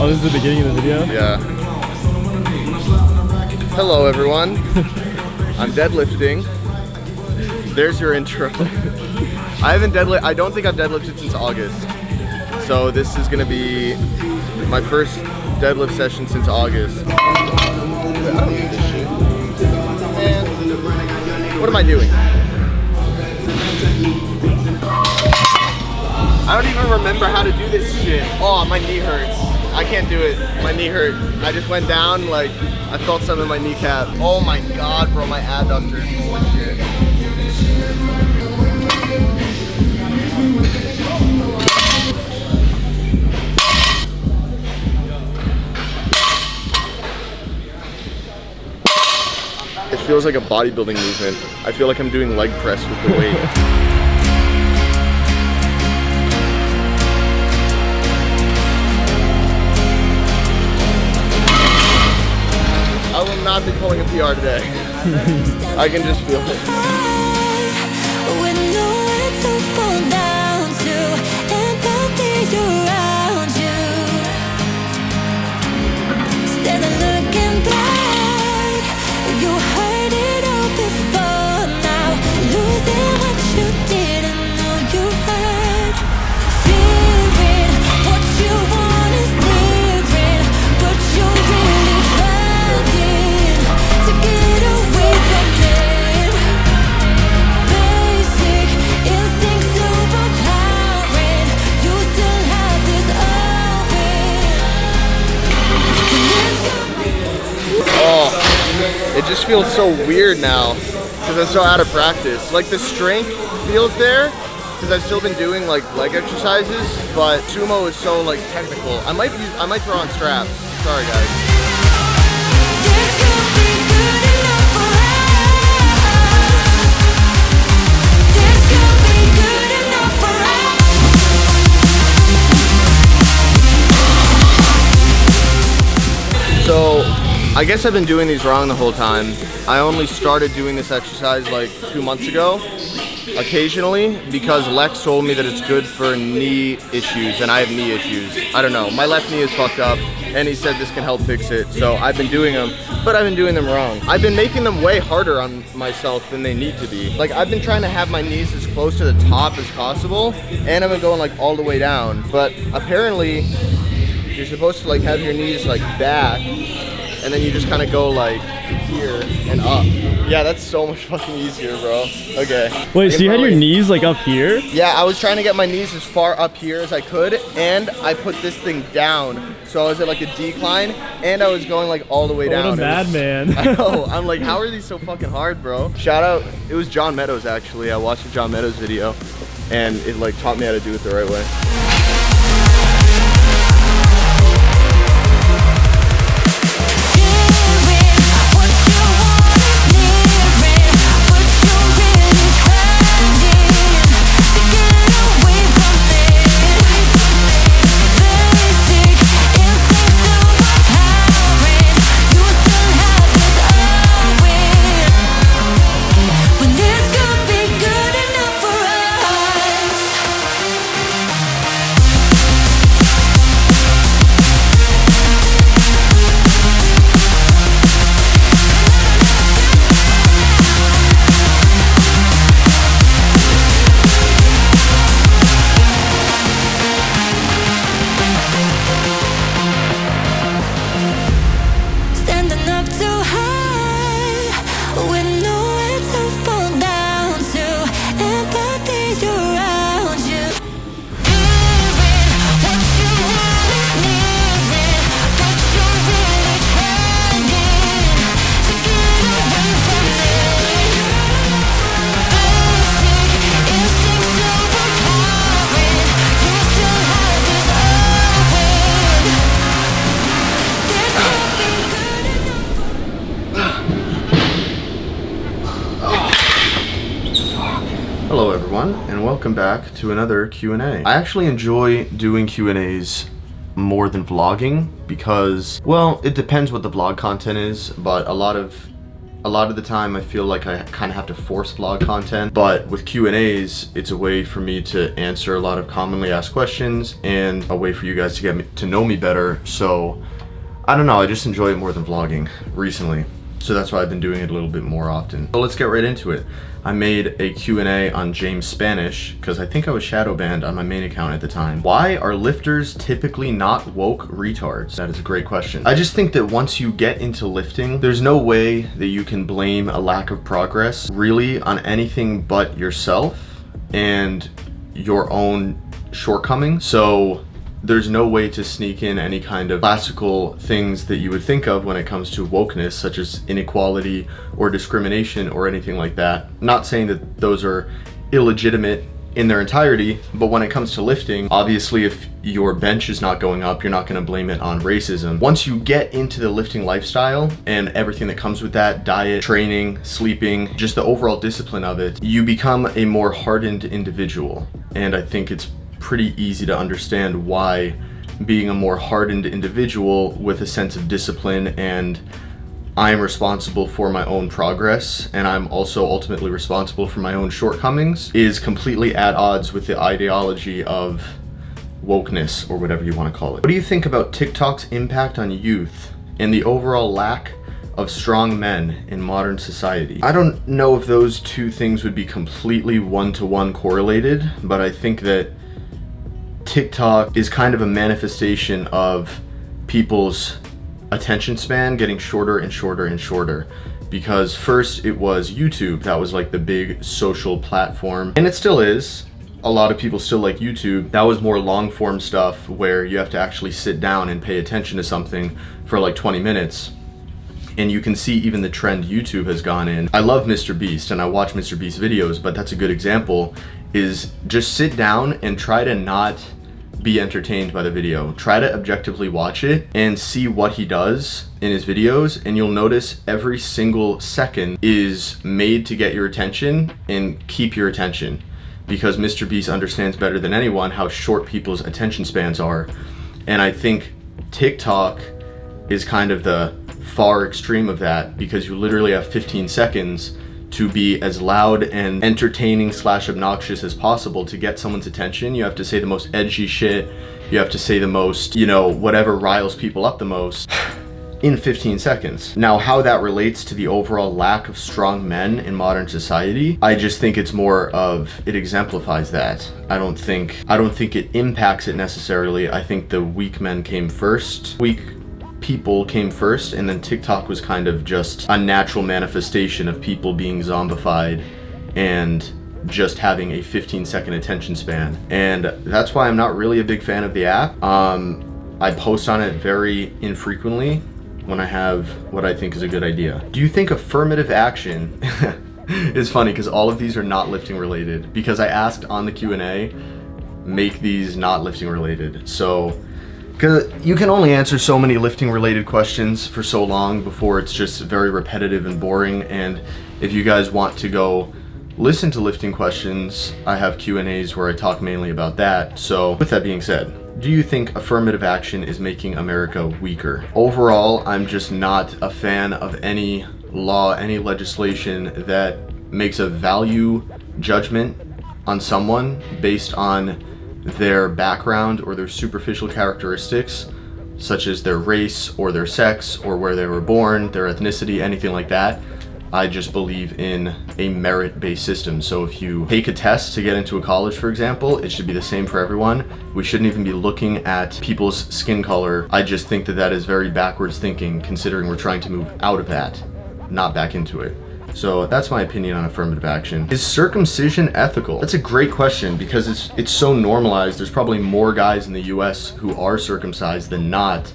Oh, this is the beginning of the video? Yeah. Hello, everyone. I'm deadlifting. There's your intro. I don't think I've deadlifted since August. So this is gonna be my first deadlift session since August. I don't need this shit. Man, what am I doing? I don't even remember how to do this shit. Oh, my knee hurts. I can't do it. My knee hurt. I just went down, like, I felt something in my kneecap. Oh my god, bro, my adductors. Holy shit. It feels like a bodybuilding movement. I feel like I'm doing leg press with the weight. I will not be pulling a PR today. I can just feel it. It just feels so weird now because I'm so out of practice. Like the strength feels there because I've still been doing like leg exercises, but sumo is so like technical. I might throw on straps. Sorry guys. So I guess I've been doing these wrong the whole time. I only started doing this exercise like 2 months ago, occasionally, because Lexx told me that it's good for knee issues, and I have knee issues. I don't know, my left knee is fucked up, and he said this can help fix it, so I've been doing them, but I've been doing them wrong. I've been making them way harder on myself than they need to be. Like, I've been trying to have my knees as close to the top as possible, and I've been going like all the way down, but apparently, you're supposed to like have your knees like back, and then you just kind of go like here and up. Yeah, that's so much fucking easier, bro. Okay. Wait, so you had your knees like up here? Yeah, I was trying to get my knees as far up here as I could, and I put this thing down. So I was at like a decline, and I was going like all the way down. What a madman. I know. I'm like, how are these so fucking hard, bro? Shout out, it was John Meadows actually. I watched a John Meadows video, and it like taught me how to do it the right way. Hello everyone, and welcome back to another Q&A. I actually enjoy doing Q&As more than vlogging because, well, it depends what the vlog content is, but a lot of A lot of the time I feel like I kind of have to force vlog content, but with Q&As, it's a way for me to answer a lot of commonly asked questions and a way for you guys to get to know me better. So I don't know, I just enjoy it more than vlogging recently. So that's why I've been doing it a little bit more often. So let's get right into it. I made a Q&A on James Spanish because I think I was shadow banned on my main account at the time. Why are lifters typically not woke retards? That is a great question. I just think that once you get into lifting, there's no way that you can blame a lack of progress really on anything but yourself and your own shortcomings. So there's no way to sneak in any kind of classical things that you would think of when it comes to wokeness, such as inequality or discrimination or anything like that. Not saying that those are illegitimate in their entirety, but when it comes to lifting, obviously if your bench is not going up, you're not going to blame it on racism. Once you get into the lifting lifestyle and everything that comes with that, diet, training, sleeping, just the overall discipline of it, you become a more hardened individual. And I think it's pretty easy to understand why being a more hardened individual with a sense of discipline and I'm responsible for my own progress and I'm also ultimately responsible for my own shortcomings is completely at odds with the ideology of wokeness or whatever you want to call it. What do you think about TikTok's impact on youth and the overall lack of strong men in modern society? I don't know if those two things would be completely one-to-one correlated, but I think that TikTok is kind of a manifestation of people's attention span getting shorter and shorter and shorter. Because first it was YouTube, that was like the big social platform, and it still is. A lot of people still like YouTube. That was more long form stuff where you have to actually sit down and pay attention to something for like 20 minutes. And you can see even the trend YouTube has gone in. I love Mr. Beast and I watch Mr. Beast videos, but that's a good example, is just sit down and try to not be entertained by the video. Try to objectively watch it and see what he does in his videos, and you'll notice every single second is made to get your attention and keep your attention, because Mr. Beast understands better than anyone how short people's attention spans are. And I think TikTok is kind of the far extreme of that, because you literally have 15 seconds to be as loud and entertaining / obnoxious as possible to get someone's attention. You have to say the most edgy shit. You have to say the most, you know, whatever riles people up the most in 15 seconds. Now, how that relates to the overall lack of strong men in modern society, I just think it's more of, it exemplifies that. I don't think it impacts it necessarily. I think the weak men came first. Weak people came first, and then TikTok was kind of just a natural manifestation of people being zombified and just having a 15-second attention span. And that's why I'm not really a big fan of the app. I post on it very infrequently when I have what I think is a good idea. Do you think affirmative action is funny because all of these are not lifting related, because I asked on the Q&A, make these not lifting related. So because you can only answer so many lifting related questions for so long before it's just very repetitive and boring. And if you guys want to go listen to lifting questions, I have Q&As where I talk mainly about that. So with that being said, do you think affirmative action is making America weaker? Overall, I'm just not a fan of any law, any legislation that makes a value judgment on someone based on their background or their superficial characteristics, such as their race or their sex or where they were born, their ethnicity, anything like that. I just believe in a merit-based system. So if you take a test to get into a college, for example, it should be the same for everyone. We shouldn't even be looking at people's skin color. I just think that that is very backwards thinking, considering we're trying to move out of that, not back into it. So that's my opinion on affirmative action. Is circumcision ethical? That's a great question, because it's so normalized. There's probably more guys in the US who are circumcised than not,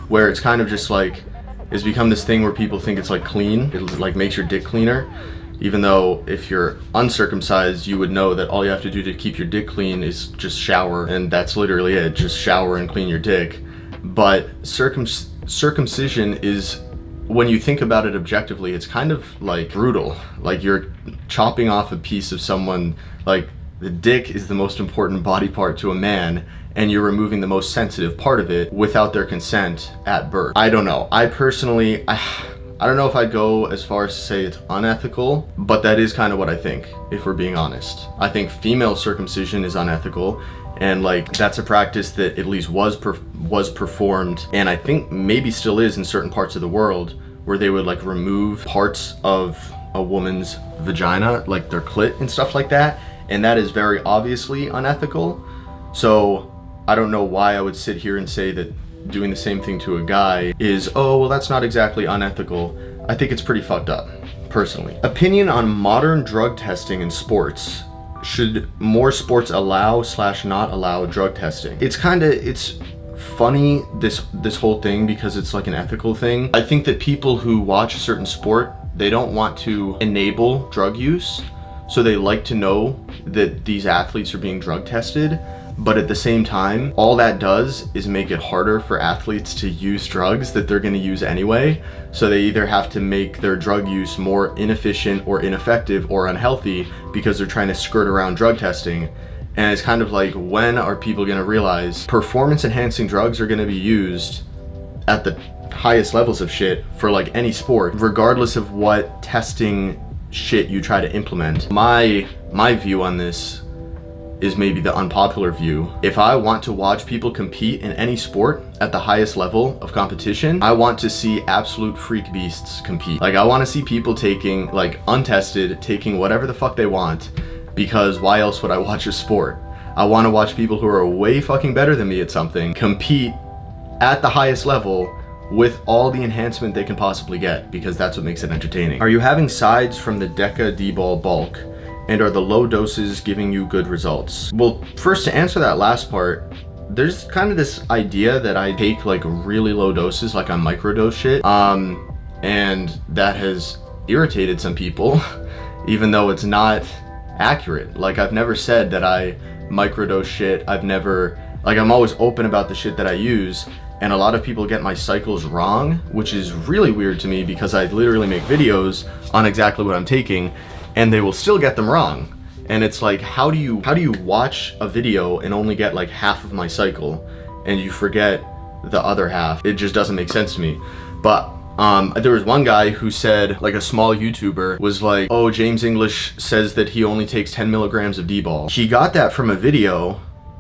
where it's kind of just like, it's become this thing where people think it's like clean. It like makes your dick cleaner. Even though if you're uncircumcised, you would know that all you have to do to keep your dick clean is just shower, and that's literally it, just shower and clean your dick. But circumcision is, when you think about it objectively, it's kind of like brutal. Like you're chopping off a piece of someone, like the dick is the most important body part to a man, and you're removing the most sensitive part of it without their consent at birth. I don't know. I personally, I don't know if I'd go as far as to say it's unethical, but that is kind of what I think, if we're being honest. I think female circumcision is unethical, and like that's a practice that at least was performed, and I think maybe still is in certain parts of the world, where they would like remove parts of a woman's vagina, like their clit and stuff like that, and that is very obviously unethical. So I don't know why I would sit here and say that doing the same thing to a guy is, oh, well, that's not exactly unethical. I think it's pretty fucked up, personally. Opinion on modern drug testing in sports. Should more sports allow / not allow drug testing? It's funny, this whole thing, because it's like an ethical thing. I think that people who watch a certain sport, they don't want to enable drug use, so they like to know that these athletes are being drug tested. But at the same time, all that does is make it harder for athletes to use drugs that they're gonna use anyway. So they either have to make their drug use more inefficient or ineffective or unhealthy because they're trying to skirt around drug testing. And it's kind of like, when are people gonna realize performance enhancing drugs are gonna be used at the highest levels of shit for like any sport, regardless of what testing shit you try to implement. My view on this is maybe the unpopular view. If I want to watch people compete in any sport at the highest level of competition, I want to see absolute freak beasts compete. Like, I want to see people taking, like, untested, taking whatever the fuck they want, because why else would I watch a sport? I want to watch people who are way fucking better than me at something compete at the highest level with all the enhancement they can possibly get, because that's what makes it entertaining. Are you having sides from the Deca D-ball bulk? And are the low doses giving you good results? Well, first, to answer that last part, there's kind of this idea that I take like really low doses, like on microdose shit, and that has irritated some people, even though it's not accurate. Like, I've never said that I microdose shit. I'm always open about the shit that I use, and a lot of people get my cycles wrong, which is really weird to me, because I literally make videos on exactly what I'm taking, and they will still get them wrong. And it's like, how do you watch a video and only get like half of my cycle and you forget the other half? It just doesn't make sense to me. But there was one guy who said, like, a small YouTuber was like, oh, James English says that he only takes 10 milligrams of D-ball. He got that from a video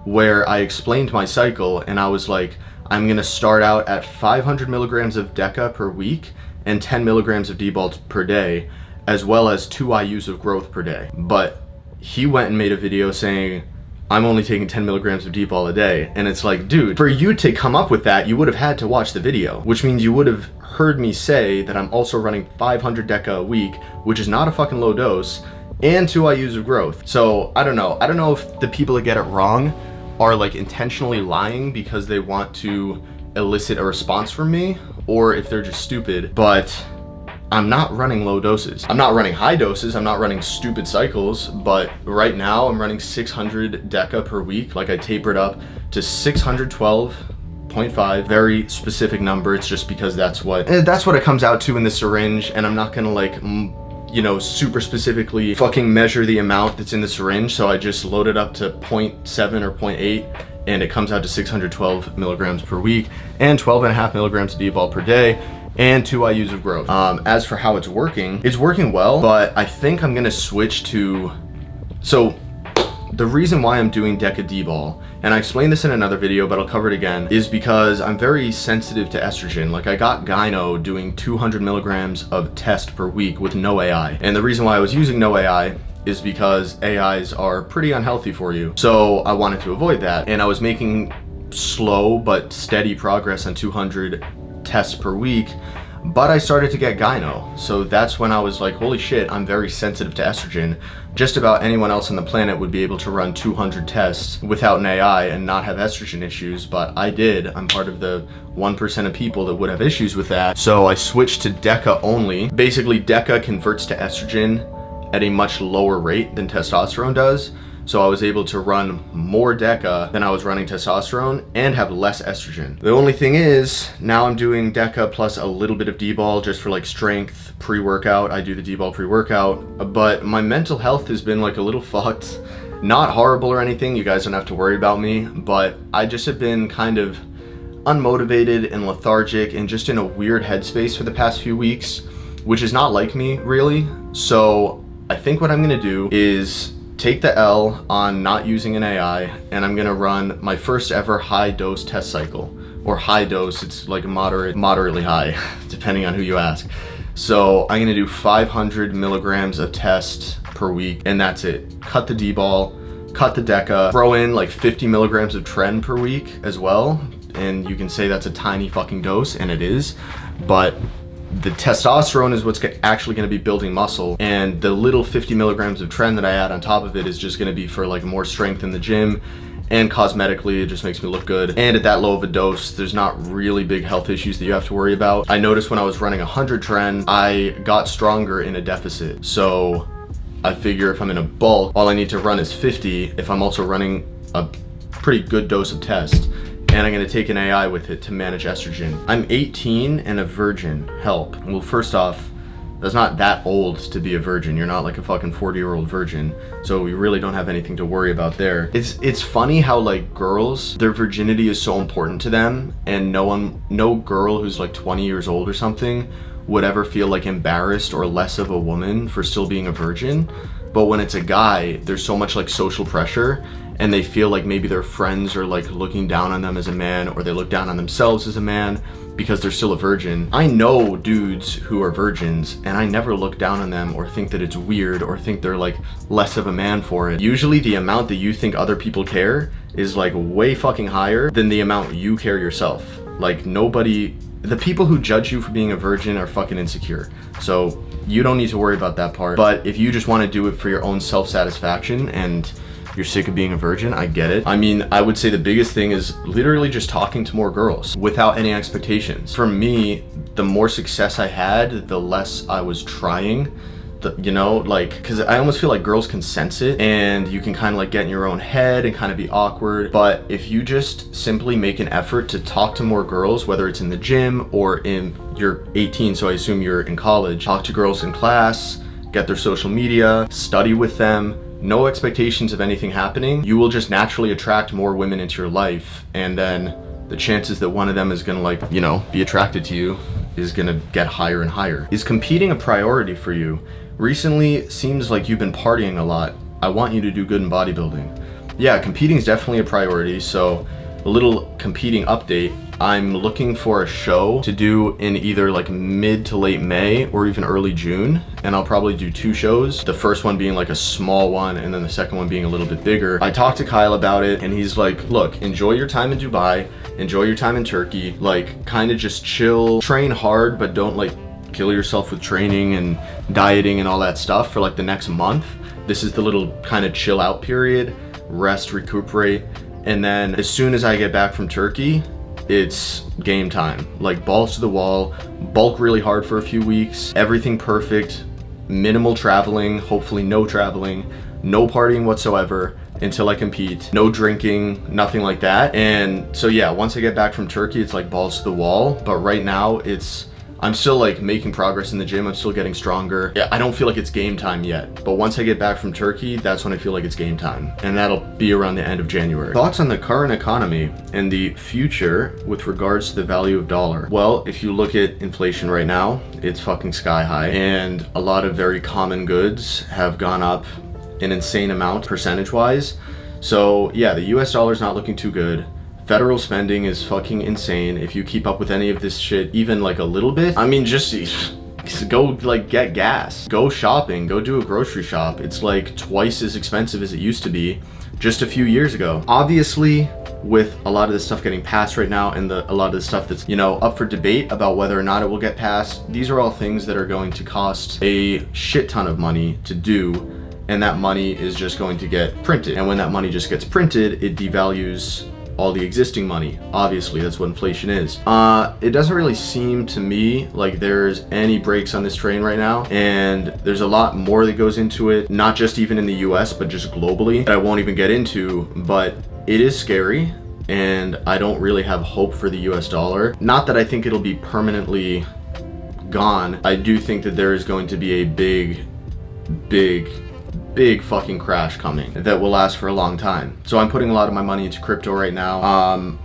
where I explained my cycle, and I was like, I'm gonna start out at 500 milligrams of Deca per week and 10 milligrams of D-ball per day, as well as 2 IUs of growth per day. But he went and made a video saying, I'm only taking 10 milligrams of D-ball a day. And it's like, dude, for you to come up with that, you would have had to watch the video, which means you would have heard me say that I'm also running 500 Deca a week, which is not a fucking low dose, and 2 IUs of growth. So I don't know. I don't know if the people that get it wrong are like intentionally lying because they want to elicit a response from me, or if they're just stupid. But I'm not running low doses. I'm not running high doses. I'm not running stupid cycles, but right now I'm running 600 Deca per week. Like, I tapered up to 612.5, very specific number. It's just because that's what it comes out to in the syringe, and I'm not gonna like, you know, super specifically fucking measure the amount that's in the syringe. So I just load it up to 0.7 or 0.8, and it comes out to 612 milligrams per week and 12.5 milligrams of D-ball per day, and 2 IUs of growth. As for how it's working well, but I think I'm gonna switch to, so the reason why I'm doing Deca D-ball, and I explained this in another video, but I'll cover it again, is because I'm very sensitive to estrogen. Like, I got gyno doing 200 milligrams of test per week with no AI. And the reason why I was using no AI is because AIs are pretty unhealthy for you. So I wanted to avoid that. And I was making slow but steady progress on 200 tests per week, but I started to get gyno. So that's when I was like, holy shit, I'm very sensitive to estrogen. Just about anyone else on the planet would be able to run 200 tests without an AI and not have estrogen issues, but I did. I'm part of the 1% of people that would have issues with that. So I switched to Deca only. Basically, Deca converts to estrogen at a much lower rate than testosterone does. So I was able to run more Deca than I was running testosterone and have less estrogen. The only thing is, now I'm doing Deca plus a little bit of D-ball just for like strength pre-workout. I do the D-ball pre-workout, but my mental health has been like a little fucked. Not horrible or anything, you guys don't have to worry about me, but I just have been kind of, unmotivated and lethargic and just in a weird headspace for the past few weeks, which is not like me really. So I think what I'm gonna do is take the L on not using an AI, and I'm gonna run my first ever high dose test cycle. Or high dose, it's like moderately high, depending on who you ask. So I'm gonna do 500 milligrams of test per week, and that's it. Cut the D-ball, cut the DECA, throw in like 50 milligrams of tren per week as well. And you can say that's a tiny fucking dose, and it is, but the testosterone is what's actually gonna be building muscle, and the little 50 milligrams of tren that I add on top of it is just gonna be for like more strength in the gym, and cosmetically it just makes me look good. And at that low of a dose, there's not really big health issues that you have to worry about. I noticed when I was running 100 tren, I got stronger in a deficit. So I figure if I'm in a bulk, all I need to run is 50 if I'm also running a pretty good dose of test. And I'm gonna take an AI with it to manage estrogen. I'm 18 and a virgin. Help. Well, first off, that's not that old to be a virgin. You're not like a fucking 40-year-old virgin. So we really don't have anything to worry about there. It's funny how like girls, their virginity is so important to them, and no girl who's like 20 years old or something would ever feel like embarrassed or less of a woman for still being a virgin. But when it's a guy, there's so much like social pressure, and they feel like maybe their friends are like looking down on them as a man, or they look down on themselves as a man because they're still a virgin. I know dudes who are virgins, and I never look down on them or think that it's weird or think they're like less of a man for it. Usually the amount that you think other people care is like way fucking higher than the amount you care yourself. Like the people who judge you for being a virgin are fucking insecure. So you don't need to worry about that part. But if you just want to do it for your own self-satisfaction and you're sick of being a virgin, I get it. I mean, I would say the biggest thing is literally just talking to more girls without any expectations. For me, the more success I had, the less I was trying. You know, like, because I almost feel like girls can sense it, and you can kind of like get in your own head and kind of be awkward. But if you just simply make an effort to talk to more girls, whether it's in the gym or you're 18, so I assume you're in college, talk to girls in class, get their social media, study with them, no expectations of anything happening, you will just naturally attract more women into your life. And then the chances that one of them is gonna like, you know, be attracted to you is gonna get higher and higher. Is competing a priority for you? Recently, it seems like you've been partying a lot. I want you to do good in bodybuilding. Yeah, competing is definitely a priority. So a little competing update. I'm looking for a show to do in either like mid to late May or even early June. And I'll probably do 2 shows. The first one being like a small one, and then the second one being a little bit bigger. I talked to Kyle about it, and he's like, look, enjoy your time in Dubai, enjoy your time in Turkey, like kind of just chill, train hard, but don't like kill yourself with training and dieting and all that stuff for like the next month. This is the little kind of chill out period, rest, recuperate. And then as soon as I get back from Turkey, it's game time. Like balls to the wall, bulk really hard for a few weeks, everything perfect, minimal traveling, hopefully no traveling, no partying whatsoever until I compete, no drinking, nothing like that. And so yeah, once I get back from Turkey, it's like balls to the wall. But right now I'm still like making progress in the gym. I'm still getting stronger. Yeah, I don't feel like it's game time yet, but once I get back from Turkey, that's when I feel like it's game time, and that'll be around the end of January. Thoughts on the current economy and the future with regards to the value of dollar? Well, if you look at inflation right now, it's fucking sky high, and a lot of very common goods have gone up an insane amount percentage-wise. So yeah, the US dollar is not looking too good. Federal spending is fucking insane. If you keep up with any of this shit, even like a little bit, I mean, just go like get gas, go shopping, go do a grocery shop. It's like twice as expensive as it used to be just a few years ago. Obviously, with a lot of this stuff getting passed right now, and a lot of the stuff that's, you know, up for debate about whether or not it will get passed, these are all things that are going to cost a shit ton of money to do, and that money is just going to get printed. And when that money just gets printed, it devalues all the existing money. Obviously, that's what inflation is. It doesn't really seem to me like there's any brakes on this train right now, and there's a lot more that goes into it, not just even in the US, but just globally, that I won't even get into. But it is scary, and I don't really have hope for the US dollar. Not that I think it'll be permanently gone. I do think that there is going to be a big big fucking crash coming that will last for a long time. So I'm putting a lot of my money into crypto right now.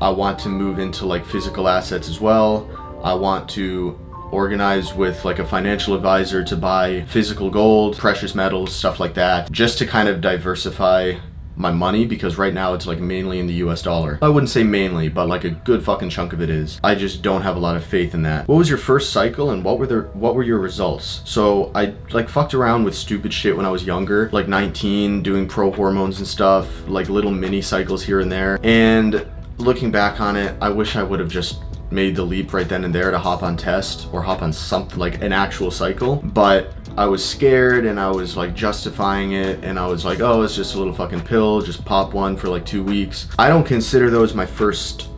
I want to move into like physical assets as well. I want to organize with like a financial advisor to buy physical gold, precious metals, stuff like that, just to kind of diversify my money, because right now it's like mainly in the US dollar. I wouldn't say mainly, but like a good fucking chunk of it is. I just don't have a lot of faith in that. What was your first cycle and what were your results? So I like fucked around with stupid shit when I was younger, like 19, doing pro hormones and stuff, like little mini cycles here and there. And looking back on it, I wish I would have just made the leap right then and there to hop on test or hop on something like an actual cycle. But I was scared and I was like justifying it, and I was like, oh, it's just a little fucking pill, just pop one for like 2 weeks. I don't consider those my first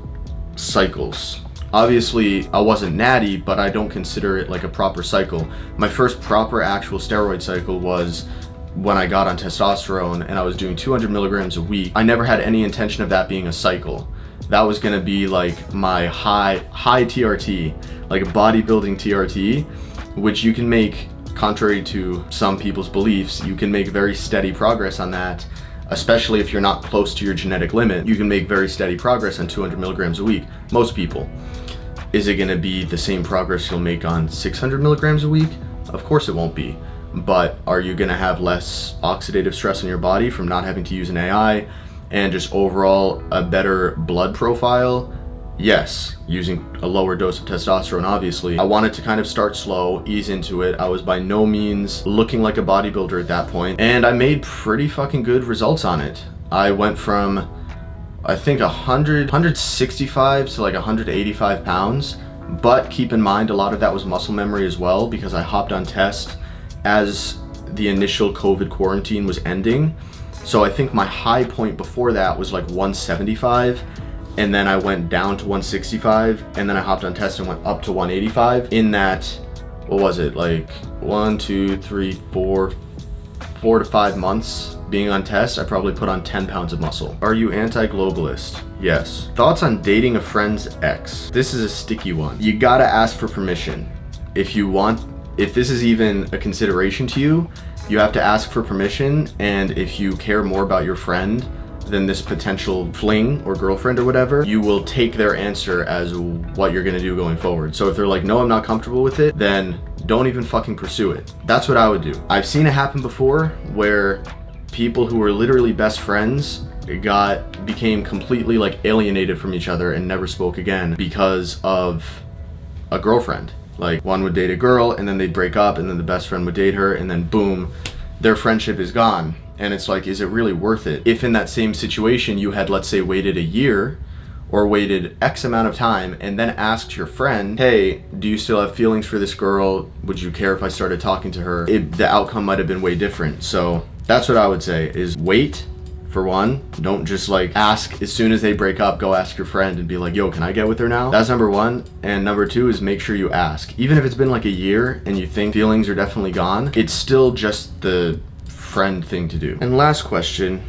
cycles. Obviously I wasn't natty, but I don't consider it like a proper cycle. My first proper actual steroid cycle was when I got on testosterone and I was doing 200 milligrams a week. I never had any intention of that being a cycle. That was gonna be like my high TRT, like a bodybuilding TRT, which you can make, contrary to some people's beliefs, you can make very steady progress on that, especially if you're not close to your genetic limit. You can make very steady progress on 200 milligrams a week, most people. Is it gonna be the same progress you'll make on 600 milligrams a week? Of course it won't be. But are you gonna have less oxidative stress in your body from not having to use an AI, and just overall a better blood profile? Yes, using a lower dose of testosterone, obviously. I wanted to kind of start slow, ease into it. I was by no means looking like a bodybuilder at that point, and I made pretty fucking good results on it. I went from, I think 165 to like 185 pounds, but keep in mind a lot of that was muscle memory as well, because I hopped on test as the initial COVID quarantine was ending. So I think my high point before that was like 175, and then I went down to 165, and then I hopped on test and went up to 185. In that, what was it, like 4 to 5 months being on test, I probably put on 10 pounds of muscle. Are you anti-globalist? Yes. Thoughts on dating a friend's ex? This is a sticky one. You gotta ask for permission. If this is even a consideration to you, you have to ask for permission, and if you care more about your friend than this potential fling or girlfriend or whatever, you will take their answer as what you're gonna do going forward. So if they're like, no, I'm not comfortable with it, then don't even fucking pursue it. That's what I would do. I've seen it happen before where people who were literally best friends became completely like alienated from each other and never spoke again because of a girlfriend. Like one would date a girl and then they'd break up, and then the best friend would date her, and then boom, their friendship is gone. And it's like, is it really worth it? If in that same situation you had, let's say, waited a year or waited X amount of time and then asked your friend, hey, do you still have feelings for this girl? Would you care if I started talking to her? The outcome might have been way different. So that's what I would say, is wait. For one, don't just like ask as soon as they break up, go ask your friend and be like, yo, can I get with her now? That's number one. And number two is make sure you ask. Even if it's been like a year and you think feelings are definitely gone, it's still just the friend thing to do. And last question,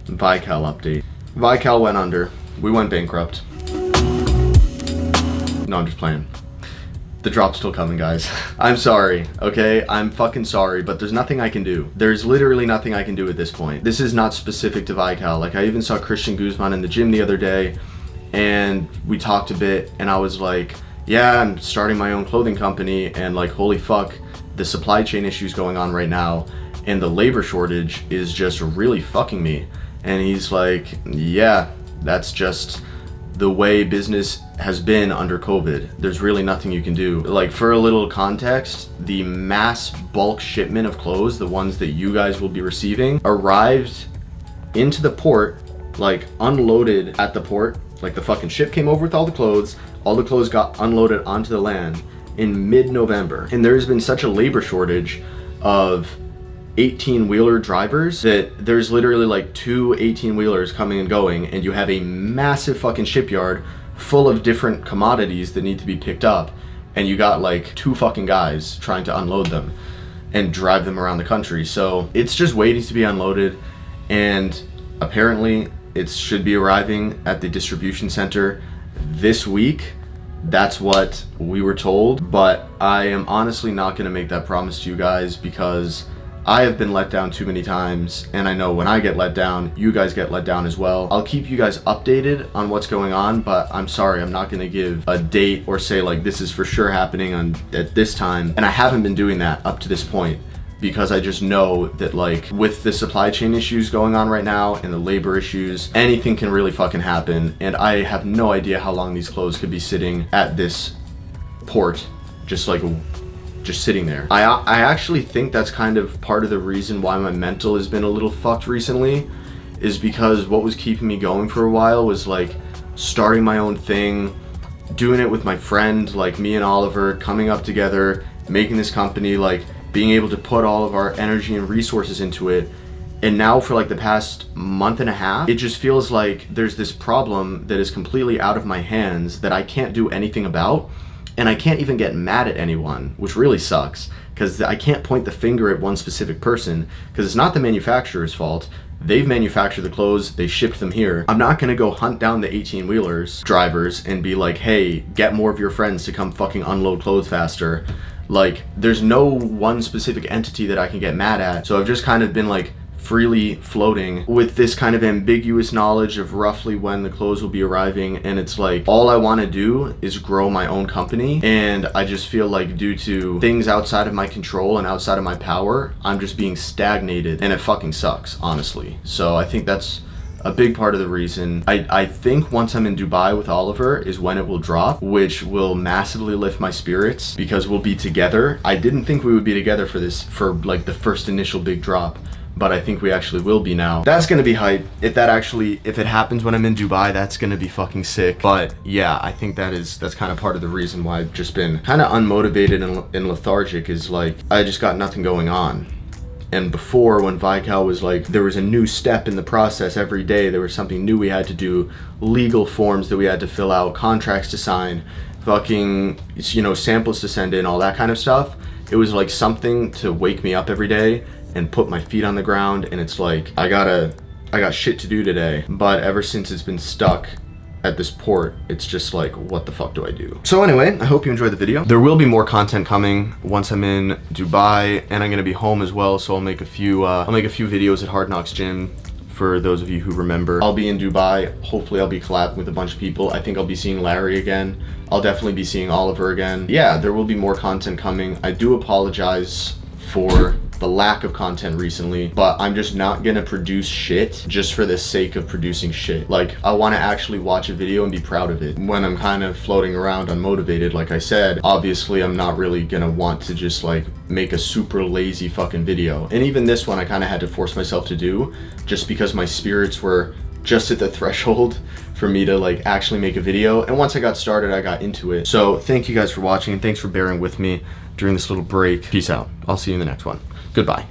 Vical update. Vical went under. We went bankrupt. No, I'm just playing. The drop's still coming, guys. I'm sorry, okay? I'm fucking sorry, but there's nothing I can do. There's literally nothing I can do at this point. This is not specific to Vical. Like, I even saw Christian Guzman in the gym the other day, and we talked a bit, and I was like, yeah, I'm starting my own clothing company, and like, holy fuck, the supply chain issues going on right now, and the labor shortage is just really fucking me. And he's like, yeah, that's just the way business has been under COVID. There's really nothing you can do. Like, for a little context, the mass bulk shipment of clothes, the ones that you guys will be receiving, arrived into the port, like unloaded at the port. Like, the fucking ship came over with all the clothes got unloaded onto the land in mid-November. And there's been such a labor shortage of 18-wheeler drivers that there's literally like 2 18-wheelers coming and going, and you have a massive fucking shipyard full of different commodities that need to be picked up, and you got like 2 fucking guys trying to unload them and drive them around the country. So it's just waiting to be unloaded, and apparently it should be arriving at the distribution center this week. That's what we were told, but I am honestly not going to make that promise to you guys, because I have been let down too many times, and I know when I get let down, you guys get let down as well. I'll keep you guys updated on what's going on, but I'm sorry, I'm not gonna give a date or say like this is for sure happening at this time. And I haven't been doing that up to this point, because I just know that like with the supply chain issues going on right now and the labor issues, anything can really fucking happen. And I have no idea how long these clothes could be sitting at this port, just sitting there. I actually think that's kind of part of the reason why my mental has been a little fucked recently, is because what was keeping me going for a while was like starting my own thing, doing it with my friend, like me and Oliver, coming up together, making this company, like being able to put all of our energy and resources into it. And now for like the past month and a half, it just feels like there's this problem that is completely out of my hands that I can't do anything about. And I can't even get mad at anyone, which really sucks, because I can't point the finger at one specific person, because it's not the manufacturer's fault. They've manufactured the clothes, they shipped them here. I'm not gonna go hunt down the 18-wheelers drivers and be like, hey, get more of your friends to come fucking unload clothes faster. Like, there's no one specific entity that I can get mad at. So I've just kind of been like freely floating with this kind of ambiguous knowledge of roughly when the clothes will be arriving. And it's like, all I want to do is grow my own company. And I just feel like due to things outside of my control and outside of my power, I'm just being stagnated, and it fucking sucks, honestly. So I think that's a big part of the reason. I think once I'm in Dubai with Oliver is when it will drop, which will massively lift my spirits because we'll be together. I didn't think we would be together for like the first initial big drop, but I think we actually will be now. That's gonna be hype. If it happens when I'm in Dubai, that's gonna be fucking sick. But yeah, I think that's kind of part of the reason why I've just been kind of unmotivated and lethargic, is like, I just got nothing going on. And before, when Vical was like, there was a new step in the process every day, there was something new we had to do, legal forms that we had to fill out, contracts to sign, fucking, you know, samples to send in, all that kind of stuff. It was like something to wake me up every day and put my feet on the ground, and it's like, I got shit to do today. But ever since it's been stuck at this port, it's just like, what the fuck do I do? So anyway, I hope you enjoyed the video. There will be more content coming once I'm in Dubai, and I'm gonna be home as well, so I'll make a few videos at Hard Knocks Gym for those of you who remember. I'll be in Dubai. Hopefully I'll be collabing with a bunch of people. I think I'll be seeing Larry again. I'll definitely be seeing Oliver again. Yeah, there will be more content coming. I do apologize for the lack of content recently, but I'm just not gonna produce shit just for the sake of producing shit. Like, I wanna actually watch a video and be proud of it. When I'm kind of floating around unmotivated, like I said, obviously I'm not really gonna want to just like make a super lazy fucking video. And even this one I kind of had to force myself to do, just because my spirits were just at the threshold for me to like actually make a video. And once I got started, I got into it. So thank you guys for watching, and thanks for bearing with me during this little break. Peace out. I'll see you in the next one. Goodbye.